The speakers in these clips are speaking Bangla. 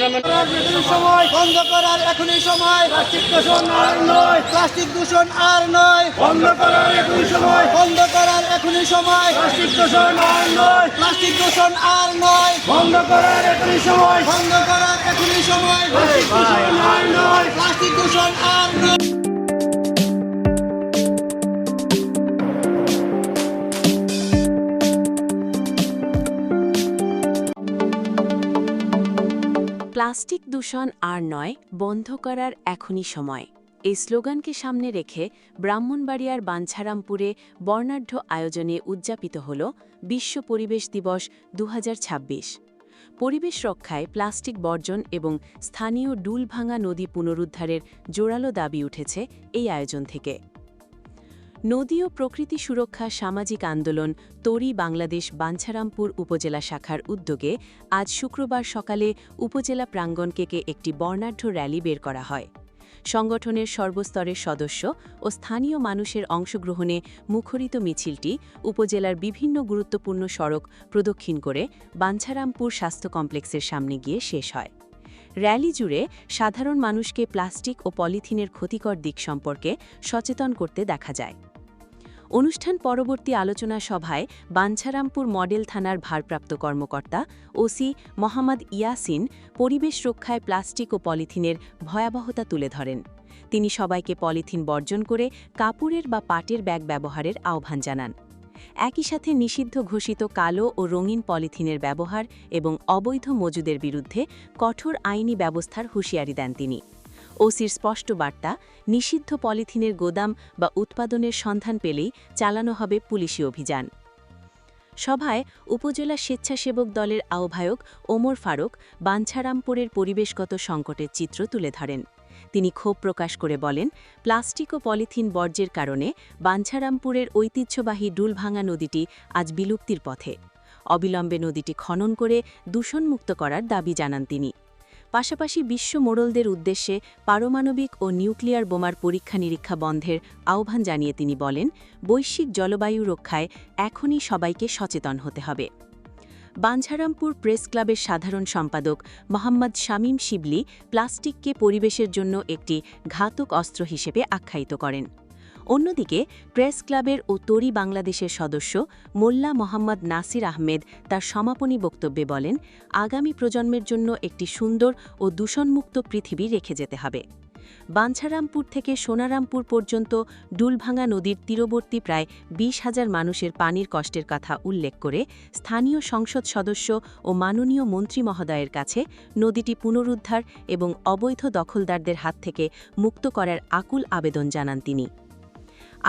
সময় বন্ধ করার এখনই সময়। প্লাস্টিক দূষণ আর নয়, প্লাস্টিক দূষণ আর নয়, বন্ধ করার এখনই সময়, বন্ধ করার এখনই সময়। প্লাস্টিক দূষণ আর নয়, প্লাস্টিক দূষণ আর নয়, বন্ধ করার এখনই সময়, বন্ধ করার এখনই সময়। প্লাস্টিক দূষণ আর নয়, প্লাস্টিক দূষণ আর নয়। প্লাস্টিক দূষণ আর নয়, বন্ধ করার এখনই সময়। এই স্লোগানকে সামনে রেখে ব্রাহ্মণবাড়িয়ার বাঞ্ছারামপুরে বর্ণাঢ্য আয়োজনে উদযাপিত হল বিশ্ব পরিবেশ দিবস ২০২৬। পরিবেশ রক্ষায় প্লাস্টিক বর্জন এবং স্থানীয় ডুলভাঙা নদী পুনরুদ্ধারের জোরালো দাবি উঠেছে এই আয়োজন থেকে। নদী ও প্রকৃতি সুরক্ষা সামাজিক আন্দোলন তরি বাংলাদেশ বাঞ্ছারামপুর উপজেলা শাখার উদ্যোগে আজ শুক্রবার সকালে উপজেলা প্রাঙ্গণকে একটি বর্ণাঢ্য র্যালি বের করা হয়। সংগঠনের সর্বস্তরের সদস্য ও স্থানীয় মানুষের অংশগ্রহণে মুখরিত মিছিলটি উপজেলার বিভিন্ন গুরুত্বপূর্ণ সড়ক প্রদক্ষিণ করে বাঞ্ছারামপুর স্বাস্থ্য কমপ্লেক্সের সামনে গিয়ে শেষ হয়। র্যালি জুড়ে সাধারণ মানুষকে প্লাস্টিক ও পলিথিনের ক্ষতিকর দিক সম্পর্কে সচেতন করতে দেখা যায়। অনুষ্ঠান পরবর্তী আলোচনা সভায় বাঞ্ছারামপুর মডেল থানার ভারপ্রাপ্ত কর্মকর্তা ওসি মোহাম্মদ ইয়াসিন পরিবেশ রক্ষায় প্লাস্টিক ও পলিথিনের ভয়াবহতা তুলে ধরেন। তিনি সবাইকে পলিথিন বর্জন করে কাপড়ের বা পাটের ব্যাগ ব্যবহারের আহ্বান জানান। একই সাথে নিষিদ্ধ ঘোষিত কালো ও রঙিন পলিথিনের ব্যবহার এবং অবৈধ মজুদের বিরুদ্ধে কঠোর আইনি ব্যবস্থার হুঁশিয়ারি দেন তিনি। ওসির স্পষ্ট বার্তা, নিষিদ্ধ পলিথিনের গোদাম বা উৎপাদনের সন্ধান পেলেই চালানো হবে পুলিশি অভিযান। সভায় উপজেলা স্বেচ্ছাসেবক দলের আহ্বায়ক ওমর ফারুক বাঞ্ছারামপুরের পরিবেশগত সংকটের চিত্র তুলে ধরেন। তিনি ক্ষোভ প্রকাশ করে বলেন, প্লাস্টিক ও পলিথিন বর্জ্যের কারণে বাঞ্ছারামপুরের ঐতিহ্যবাহী ডুলভাঙা নদীটি আজ বিলুপ্তির পথে। অবিলম্বে নদীটি খনন করে দূষণমুক্ত করার দাবি জানান তিনি। পাশাপাশি বিশ্ব মোড়লদের উদ্দেশ্যে পারমাণবিক ও নিউক্লিয়ার বোমার পরীক্ষা নিরীক্ষা বন্ধের আহ্বান জানিয়ে তিনি বলেন, বৈশ্বিক জলবায়ু রক্ষায় এখনই সবাইকে সচেতন হতে হবে। বাঞ্ছারামপুর প্রেস ক্লাবের সাধারণ সম্পাদক মোহাম্মদ শামীম শিবলি প্লাস্টিককে পরিবেশের জন্য একটি ঘাতক অস্ত্র হিসেবে আখ্যায়িত করেন। অন্যদিকে প্রেস ক্লাবের ও তরি বাংলাদেশের সদস্য মোল্লা মোহাম্মদ নাসির আহমেদ তার সমাপনী বক্তব্যে বলেন, আগামী প্রজন্মের জন্য একটি সুন্দর ও দূষণমুক্ত পৃথিবী রেখে যেতে হবে। বাঞ্ছারামপুর থেকে সোনারামপুর পর্যন্ত ডুলভাঙা নদীর তীরবর্তী প্রায় ২০,০০০ মানুষের পানির কষ্টের কথা উল্লেখ করে স্থানীয় সংসদ সদস্য ও মাননীয় মন্ত্রী মহোদয়ের কাছে নদীটি পুনরুদ্ধার এবং অবৈধ দখলদারদের হাত থেকে মুক্ত করার আকুল আবেদন জানান তিনি।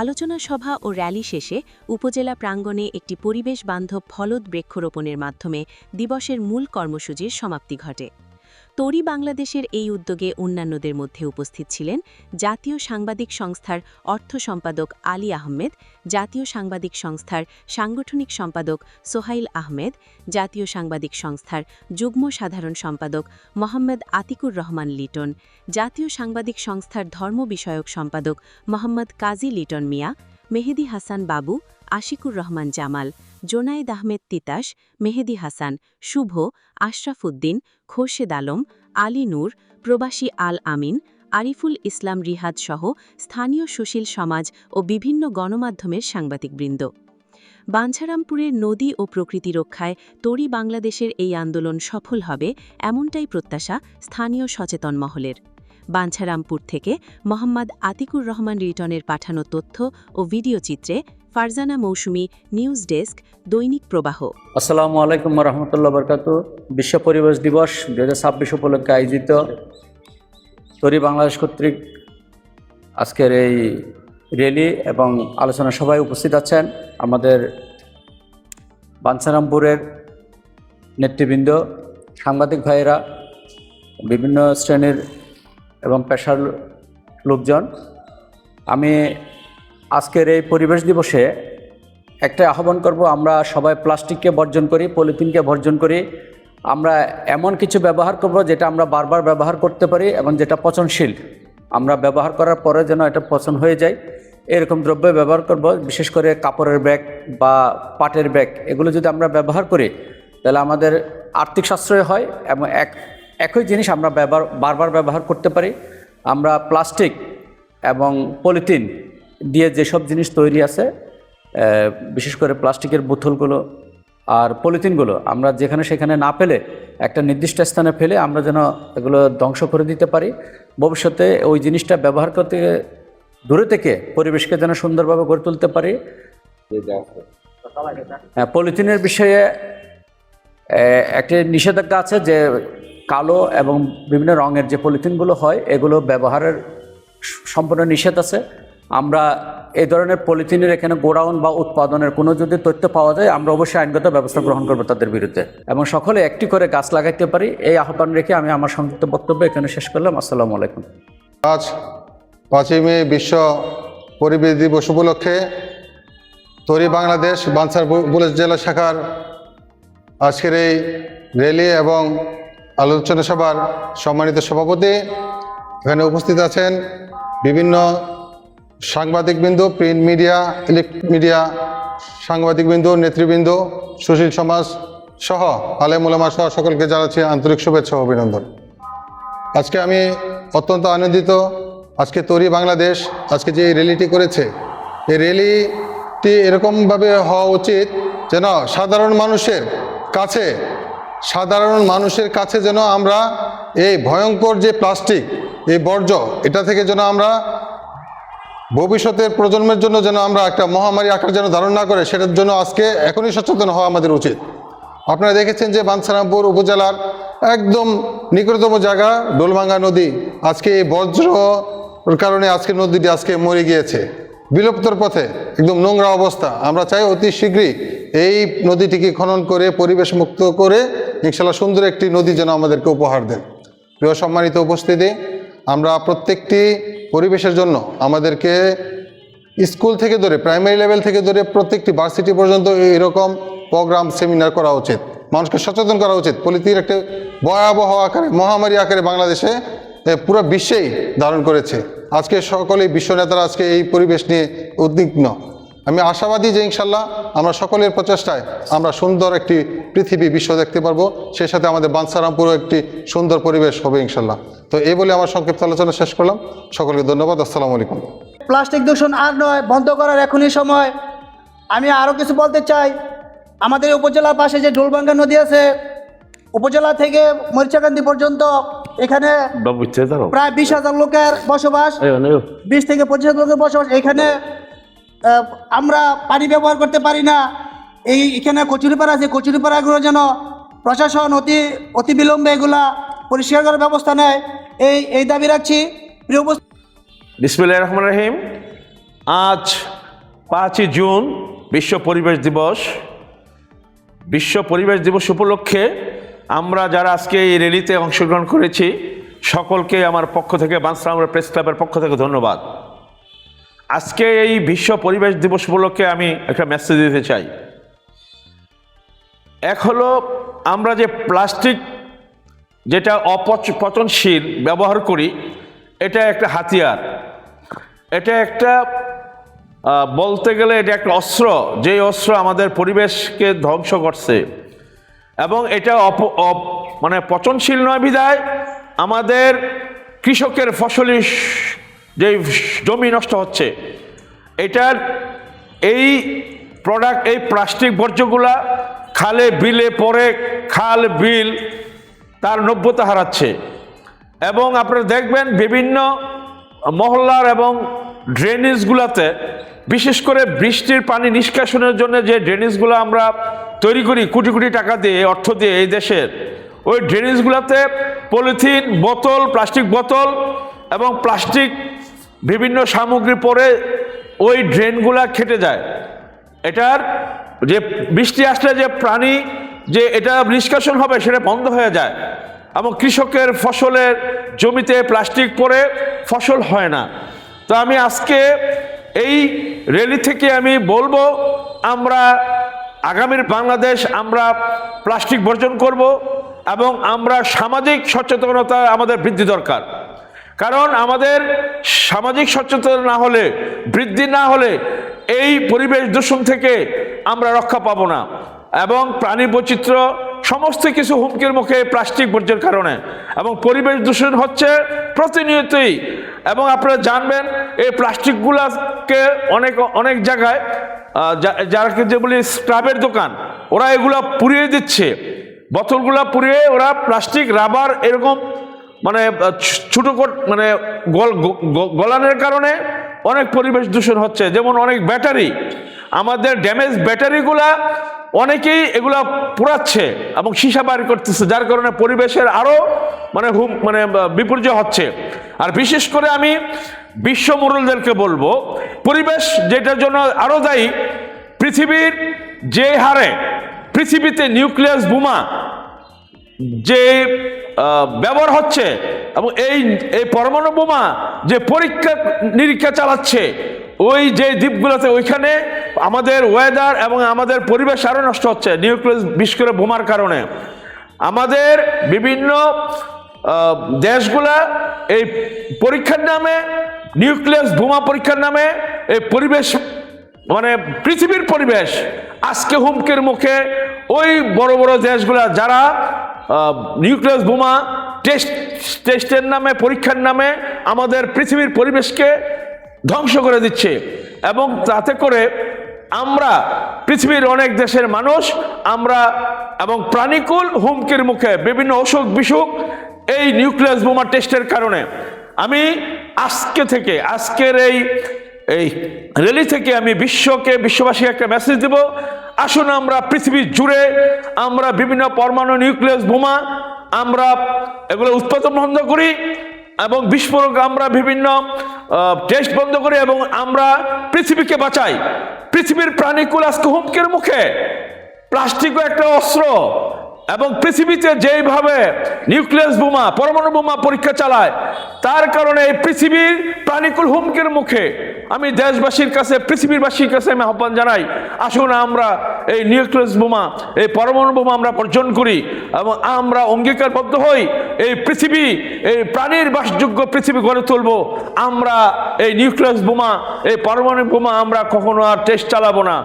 আলোচনা সভা ও র্যালি শেষে উপজেলা প্রাঙ্গণে একটি পরিবেশ বান্ধব ফলদ বৃক্ষরোপণের মাধ্যমে দিবসের মূল কর্মসূচির সমাপ্তি ঘটে। তরি বাংলাদেশের এই উদ্যোগে অন্যান্যদের মধ্যে উপস্থিত ছিলেন জাতীয় সাংবাদিক সংস্থার অর্থ সম্পাদক আলী আহমেদ, জাতীয় সাংবাদিক সংস্থার সাংগঠনিক সম্পাদক সোহাইল আহমেদ, জাতীয় সাংবাদিক সংস্থার যুগ্ম সাধারণ সম্পাদক মোহাম্মদ আতিকুর রহমান লিটন, জাতীয় সাংবাদিক সংস্থার ধর্ম বিষয়ক সম্পাদক মোহাম্মদ কাজী লিটন মিয়া, মেহেদি হাসান বাবু, আশিকুর রহমান জামাল, জোনায়েদ আহমেদ তিতাস, মেহেদি হাসান, শুভ, আশরাফ উদ্দিন, খোরশেদ আলম, আলী নূর, প্রবাসী আল আমিন, আরিফুল ইসলাম রিহাদ সহ স্থানীয় সুশীল সমাজ ও বিভিন্ন গণমাধ্যমের সাংবাদিকবৃন্দ। বাঞ্ছারামপুরের নদী ও প্রকৃতি রক্ষায় তরি বাংলাদেশের এই আন্দোলন সফল হবে এমনটাই প্রত্যাশা স্থানীয় সচেতন মহলের। বাঞ্ছারামপুর থেকে মোহাম্মদ আতিকুর রহমান রিটনের পাঠানো তথ্য ও ভিডিও চিত্রে ফারজানা মৌসুমী, নিউজ ডেস্ক, দৈনিক প্রবাহ। আসসালামু আলাইকুম রহমতুল্লাহ বরকাতু। বিশ্ব পরিবেশ দিবস ২০২৬ উপলক্ষে আয়োজিত তরি বাংলাদেশ কর্তৃক আজকের এই র্যালি এবং আলোচনা সভায় উপস্থিত আছেন আমাদের বাঞ্ছারামপুরের নেতৃবৃন্দ, সাংবাদিক ভাইয়েরা, বিভিন্ন শ্রেণীর এবং পেশার লোকজন। আমি আজকের এই পরিবেশ দিবসে একটা আহ্বান করব, আমরা সবাই প্লাস্টিককে বর্জন করি, পলিথিনকে বর্জন করি। আমরা এমন কিছু ব্যবহার করব যেটা আমরা বারবার ব্যবহার করতে পারি এবং যেটা পচনশীল। আমরা ব্যবহার করার পরে যেন এটা পচন হয়ে যায় এরকম দ্রব্য ব্যবহার করব। বিশেষ করে কাপড়ের ব্যাগ বা পাটের ব্যাগ, এগুলো যদি আমরা ব্যবহার করি তাহলে আমাদের আর্থিক সাশ্রয় হয় এবং একই জিনিস আমরা বারবার ব্যবহার করতে পারি। আমরা প্লাস্টিক এবং পলিথিন দিয়ে যেসব জিনিস তৈরি আছে, বিশেষ করে প্লাস্টিকের বোতলগুলো আর পলিথিনগুলো আমরা যেখানে সেখানে না ফেলে একটা নির্দিষ্ট স্থানে ফেলে আমরা যেন এগুলো ধ্বংস করে দিতে পারি। ভবিষ্যতে ওই জিনিসটা ব্যবহার করতে দূরে থেকে পরিবেশকে যেন সুন্দরভাবে গড়ে তুলতে পারি। পলিথিনের বিষয়ে একটি নিষেধাজ্ঞা আছে যে কালো এবং বিভিন্ন রঙের যে পলিথিনগুলো হয় এগুলো ব্যবহারের সম্পূর্ণ নিষেধ আছে। আমরা এই ধরনের পলিথিনের এখানে গোডাউন বা উৎপাদনের কোনো যদি তথ্য পাওয়া যায় আমরা অবশ্যই আইনগত ব্যবস্থা গ্রহণ করবো তাদের বিরুদ্ধে, এবং সকলে একটি করে গাছ লাগাইতে পারি এই আহ্বান রেখে আমি আমার সংক্ষিপ্ত বক্তব্য এখানে শেষ করলাম। আসসালামু আলাইকুম। আজ 5ই মে বিশ্ব পরিবেশ দিবস উপলক্ষে তরি বাংলাদেশ বাঞ্ছারামপুর জেলা শাখার আজকের এই র্যালি এবং আলোচনা সভার সম্মানিত সভাপতি, এখানে উপস্থিত আছেন বিভিন্ন সাংবাদিকবৃন্দ, প্রিন্ট মিডিয়া, ইলেকট্রনিক মিডিয়া সাংবাদিকবৃন্দ, নেতৃবৃন্দ, সুশীল সমাজ সহ আলেম ওলামা সহ সকলকে জানাচ্ছি আন্তরিক শুভেচ্ছা ও অভিনন্দন। আজকে আমি অত্যন্ত আনন্দিত। আজকে তরি বাংলাদেশ আজকে যে র্যালিটি করেছে, এই র্যালিটি এরকমভাবে হওয়া উচিত যেন সাধারণ মানুষের কাছে যেন আমরা এই ভয়ঙ্কর যে প্লাস্টিক, এই বর্জ্য, এটা থেকে যেন আমরা ভবিষ্যতের প্রজন্মের জন্য যেন আমরা একটা মহামারী আকার যেন ধারণ না করে, সেটার জন্য আজকে এখনই সচেতন হওয়া আমাদের উচিত। আপনারা দেখেছেন যে বাঞ্ছারামপুর উপজেলার একদম নিকটতম জায়গা ডোলভাঙ্গা নদী, আজকে এই বজ্রর কারণে আজকে নদীটি আজকে মরে গিয়েছে, বিলুপ্তর পথে, একদম নোংরা অবস্থা। আমরা চাই অতি শীঘ্রই এই নদীটিকে খনন করে পরিবেশ মুক্ত করে ইনশাল্লাহ সুন্দর একটি নদী যেন আমাদেরকে উপহার দেন। প্রিয় সম্মানিত উপস্থিতি, আমরা প্রত্যেকটি পরিবেশের জন্য আমাদেরকে স্কুল থেকে ধরে প্রাইমারি লেভেল থেকে ধরে প্রত্যেকটি ভার্সিটি পর্যন্ত এরকম প্রোগ্রাম সেমিনার করা উচিত, মানুষকে সচেতন করা উচিত। পলিথিন একটা ভয়াবহ আকারে, মহামারী আকারে বাংলাদেশে পুরো বিশ্বেই ধারণ করেছে। আজকে সকলেই বিশ্ব নেতারা আজকে এই পরিবেশ নিয়ে উদ্বিগ্ন। আমি আশাবাদী যে ইনশাল্লাহ আমরা সকলের প্রচেষ্টায় আমরা সুন্দর একটি পৃথিবী বিশ্ব দেখতে পারবো, সেই সাথে আমাদের বাঞ্ছারামপুরও একটি সুন্দর পরিবেশ হবে ইনশাল্লাহ। তো এই বলে আমার সংক্ষিপ্ত আলোচনা শেষ করলাম। সকলকে ধন্যবাদ। আসসালামু আলাইকুম। প্লাস্টিক দূষণ আর নয়, বন্ধ করার এখনই সময়। আমি আরও কিছু বলতে চাই। আমাদের উপজেলার পাশে যে ডোলভাঙ্গা নদী আছে, উপজেলা থেকে মরিচাকান্দি পর্যন্ত এখানে প্রায় 20,000 লোকের বসবাস, 20 থেকে 25,000 লোকের বসবাস। এখানে আমরা পানি ব্যবহার করতে পারি না। এখানে কচুরিপাড়া আছে, কচুরিপাড়াগুলো যেন প্রশাসন অতি বিলম্বে এগুলা পরিষ্কার করার ব্যবস্থা নেয়, এই দাবি রাখছি। প্রিয় বিসমিল্লাহির রহমানির রহিম। আজ 5ই জুন বিশ্ব পরিবেশ দিবস। বিশ্ব পরিবেশ দিবস উপলক্ষে আমরা যারা আজকে এই র্যালিতে অংশগ্রহণ করেছি সকলকে আমার পক্ষ থেকে, বাঞ্ছারামপুর প্রেস ক্লাবের পক্ষ থেকে ধন্যবাদ। আজকে এই বিশ্ব পরিবেশ দিবস উপলক্ষে আমি একটা মেসেজ দিতে চাই। এক হলো, আমরা যে প্লাস্টিক যেটা অপচনশীল ব্যবহার করি, এটা একটা হাতিয়ার, এটা একটা বলতে গেলে এটা একটা অস্ত্র, যে অস্ত্র আমাদের পরিবেশকে ধ্বংস করছে। এবং এটা মানে পচনশীল নয় বিধায় আমাদের কৃষকের ফসলি যে জমি নষ্ট হচ্ছে, এটার এই প্রোডাক্ট, এই প্লাস্টিক বর্জ্যগুলা খালে বিলে পড়ে খাল বিল তার নব্যতা হারাচ্ছে। এবং আপনারা দেখবেন বিভিন্ন মহল্লার এবং ড্রেনেজগুলোতে, বিশেষ করে বৃষ্টির পানি নিষ্কাশনের জন্য যে ড্রেনেজগুলো আমরা তৈরি করি কোটি কোটি টাকা দিয়ে, অর্থ দিয়ে এই দেশের, ওই ড্রেনেজগুলোতে পলিথিন বোতল, প্লাস্টিক বোতল এবং প্লাস্টিক বিভিন্ন সামগ্রী পরে ওই ড্রেনগুলা খেটে যায়। এটার যে বৃষ্টি আসলে যে প্রাণী যে এটা নিষ্কাশন হবে সেটা বন্ধ হয়ে যায়, এবং কৃষকের ফসলের জমিতে প্লাস্টিক পরে ফসল হয় না। তো আমি আজকে এই র্যালি থেকে আমি বলবো, আমরা আগামীর বাংলাদেশ আমরা প্লাস্টিক বর্জন করব, এবং আমরা সামাজিক সচেতনতা আমাদের বৃদ্ধি দরকার। কারণ আমাদের সামাজিক সচেতন না হলে, বৃদ্ধি না হলে এই পরিবেশ দূষণ থেকে আমরা রক্ষা পাবো না, এবং প্রাণী বৈচিত্র্য সমস্ত কিছু হুমকির মুখে প্লাস্টিক বর্জ্যের কারণে, এবং পরিবেশ দূষণ হচ্ছে প্রতিনিয়তই। এবং আপনারা জানবেন এই প্লাস্টিকগুলোকে অনেক জায়গায় যারাকে যে বলি স্ক্রাবের দোকান, ওরা এগুলা পুড়িয়ে দিচ্ছে, বোতলগুলা পুড়িয়ে ওরা প্লাস্টিক, রাবার এরকম মানে ছোট মানে গলানোর কারণে অনেক পরিবেশ দূষণ হচ্ছে। যেমন অনেক ব্যাটারি, আমাদের ড্যামেজ ব্যাটারিগুলা অনেকেই এগুলা পোড়াচ্ছে এবং সীসা বাইর করতেছে, যার কারণে পরিবেশের আরো মানে বিপর্যয় হচ্ছে। আর বিশেষ করে আমি বিশ্ব মোড়লদেরকে বলবো, পরিবেশ যেটার জন্য আরো দায়ী, পৃথিবীর যে হারে পৃথিবীতে নিউক্লিয়াস বোমা যে ব্যবহার হচ্ছে এবং এই পরমাণু বোমা যে পরীক্ষা নিরীক্ষা চালাচ্ছে ওই যে দ্বীপগুলোতে, ওইখানে আমাদের ওয়েদার এবং আমাদের পরিবেশ আরো নষ্ট হচ্ছে নিউক্লিয়াস বিশেষ করে বোমার কারণে। আমাদের বিভিন্ন দেশগুলা এই পরীক্ষার নামে, নিউক্লিয়াস বোমা পরীক্ষার নামে এই পরিবেশ মানে পৃথিবীর পরিবেশ আজকে হুমকির মুখে। ওই বড় বড় দেশগুলা যারা নিউক্লিয়াস বোমা টেস্টের নামে, পরীক্ষার নামে আমাদের পৃথিবীর পরিবেশকে ধ্বংস করে দিচ্ছে, এবং তাতে করে আমরা পৃথিবীর অনেক দেশের মানুষ আমরা এবং প্রাণীকুল হুমকির মুখে, বিভিন্ন অসুখ বিসুখ এই নিউক্লিয়াস বোমা টেস্টের কারণে। আমি আজকের এই র্যালি থেকে আমি বিশ্ববাসীকে একটা মেসেজ দেব, আসুন আমরা পৃথিবী জুড়ে আমরা বিভিন্ন পরমাণু নিউক্লিয়াস বোমা আমরা এগুলো উৎপাদন বন্ধ করি এবং বিস্ফোরক আমরা বিভিন্ন টেস্ট বন্ধ করি, এবং আমরা পৃথিবীকে বাঁচাই। পৃথিবীর প্রাণীকুল আজকে হুমকির মুখে, প্লাস্টিকও একটা অস্ত্র, এবং পৃথিবীতে যেইভাবে নিউক্লিয়াস বোমা, পরমাণু বোমা পরীক্ষা চালায়, তার কারণে এই পৃথিবীর প্রাণীকুল হুমকির মুখে। আমি দেশবাসীর কাছে, পৃথিবীবাসীর কাছে আমি আহ্বান জানাই, আসুন আমরা এই নিউক্লিয়াস বোমা, এই পরমাণু বোমা আমরা বর্জন করি এবং আমরা অঙ্গীকারবদ্ধ হই এই পৃথিবী, এই প্রাণীর বাসযোগ্য পৃথিবী গড়ে তুলব। আমরা এই নিউক্লিয়াস বোমা, এই পরমাণু বোমা আমরা কখনো আর টেস্ট চালাবো না,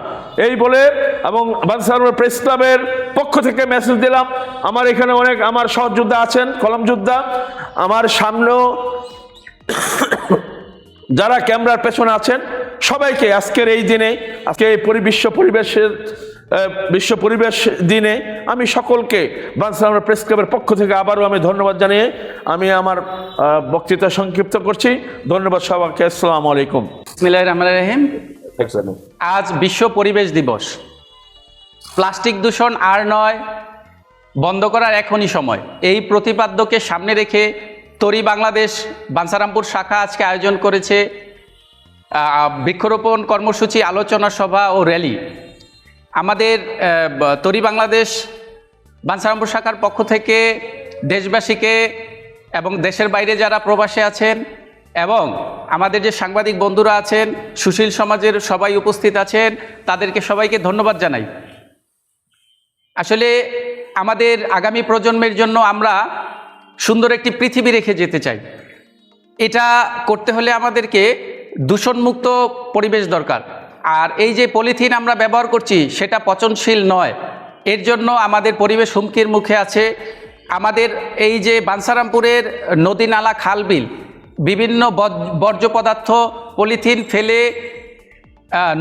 এই বলে এবং বাঞ্ছারামপুর প্রেস ক্লাবের পক্ষ থেকে মেসেজ দিলাম। আমার এখানে অনেক আমার সহযোদ্ধা আছেন, কলম যোদ্ধা, আমার সামনেও যারা ক্যামেরার পেছনে আছেন, সবাইকে আজকের এই দিনে, আজকে এই বিশ্ব পরিবেশ দিনে আমি সকলকে বাঞ্ছারামপুর প্রেস ক্লাবের পক্ষ থেকে আবারও আমি ধন্যবাদ জানিয়ে আমি আমার বক্তৃতা সংক্ষিপ্ত করছি। ধন্যবাদ সবাইকে। আসসালামু আলাইকুম। বিসমিল্লাহির রহমানির রহিম। আজ বিশ্ব পরিবেশ দিবস। প্লাস্টিক দূষণ আর নয়, বন্ধ করার এখনই সময়। এই প্রতিপাদ্যকে সামনে রেখে তরি বাংলাদেশ বাঞ্ছারামপুর শাখা আজকে আয়োজন করেছে বৃক্ষরোপণ কর্মসূচি, আলোচনা সভা ও র্যালি। আমাদের তরি বাংলাদেশ বাঞ্ছারামপুর শাখার পক্ষ থেকে দেশবাসীকে এবং দেশের বাইরে যারা প্রবাসে আছেন এবং আমাদের যে সাংবাদিক বন্ধুরা আছেন, সুশীল সমাজের সবাই উপস্থিত আছেন, তাদেরকে সবাইকে ধন্যবাদ জানাই। আসলে আমাদের আগামী প্রজন্মের জন্য আমরা সুন্দর একটি পৃথিবী রেখে যেতে চাই। এটা করতে হলে আমাদেরকে দূষণমুক্ত পরিবেশ দরকার। আর এই যে পলিথিন আমরা ব্যবহার করছি সেটা পচনশীল নয়, এর জন্য আমাদের পরিবেশ হুমকির মুখে আছে। আমাদের এই যে বাঞ্ছারামপুরের নদী, নালা, খাল, বিল বিভিন্ন বর্জ্য পদার্থ, পলিথিন ফেলে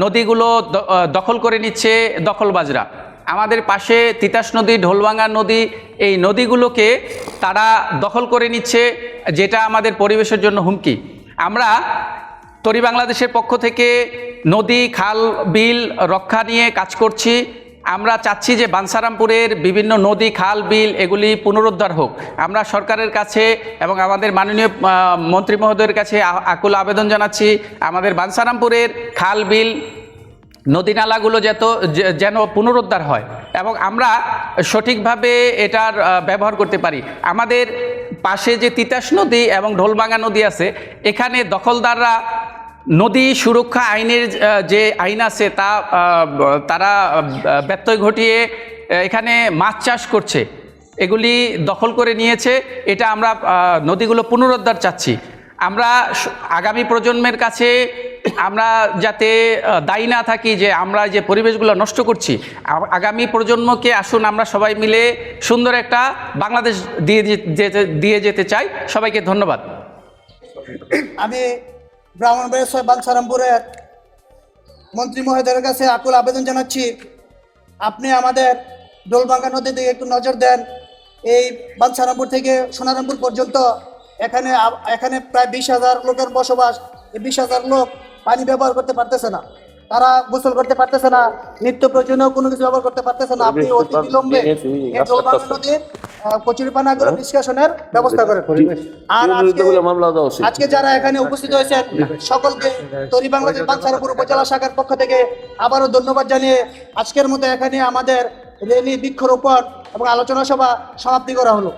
নদীগুলো দখল করে নিচ্ছে দখলবাজরা। আমাদের পাশে তিতাস নদী, ঢোলভাঙ্গা নদী, এই নদীগুলোকে তারা দখল করে নিচ্ছে, যেটা আমাদের পরিবেশের জন্য হুমকি। আমরা তরি বাংলাদেশের পক্ষ থেকে নদী, খাল, বিল রক্ষা নিয়ে কাজ করছি। আমরা চাচ্ছি যে বাঞ্ছারামপুরের বিভিন্ন নদী, খাল, বিল এগুলি পুনরুদ্ধার হোক। আমরা সরকারের কাছে এবং আমাদের মাননীয় মন্ত্রী মহোদয়ের কাছে আকুল আবেদন জানাচ্ছি, আমাদের বাঞ্ছারামপুরের খাল, বিল, নদী, নালাগুলো যেন পুনরুদ্ধার হয় এবং আমরা সঠিকভাবে এটার ব্যবহার করতে পারি। আমাদের পাশে যে তিতাস নদী এবং ঢোলভাঙ্গা নদী আছে, এখানে দখলদাররা নদী সুরক্ষা আইনের যে আইন আছে তারা ব্যত্যয় ঘটিয়ে এখানে মাছ চাষ করছে, এগুলি দখল করে নিয়েছে। এটা আমরা নদীগুলো পুনরুদ্ধার চাচ্ছি। আমরা আগামী প্রজন্মের কাছে আমরা যাতে দায়ী না থাকি যে আমরা যে পরিবেশগুলো নষ্ট করছি। আগামী প্রজন্মকে আসুন আমরা সবাই মিলে সুন্দর একটা বাংলাদেশ দিয়ে যেতে চাই। সবাইকে ধন্যবাদ। আমি ব্রাহ্মণবাড়িয়া ৬ বাঞ্ছারামপুরের মন্ত্রী মহোদয়ের কাছে আকুল আবেদন জানাচ্ছি, আপনি আমাদের ডোলবাঙ্গা নদীর দিকে একটু নজর দেন। এই বাঞ্ছারামপুর থেকে সোনারামপুর পর্যন্ত এখানে প্রায় 20,000 লোকের বসবাস। এই 20,000 লোক পানি ব্যবহার করতে পারতেছে না, তারা গোসল করতে পারতেছে না, নিত্য প্রয়োজনীয় কোনো কিছু ব্যবহার করতে পারতেছে না। আপনি অতি বিলম্বে এই ডোলবাঙ্গা নদীর কচুরিপানাগুলো নিষ্কাশনের ব্যবস্থা করেন। আর আজকে যারা এখানে উপস্থিত হয়েছেন সকলকে তরি বাংলাদেশ বাঞ্ছারামপুর উপজেলা শাখার পক্ষ থেকে আবারও ধন্যবাদ জানিয়ে আজকের মতো এখানে আমাদের র্যালি, বৃক্ষরোপণ এবং আলোচনা সভা সমাপ্তি করা হলো।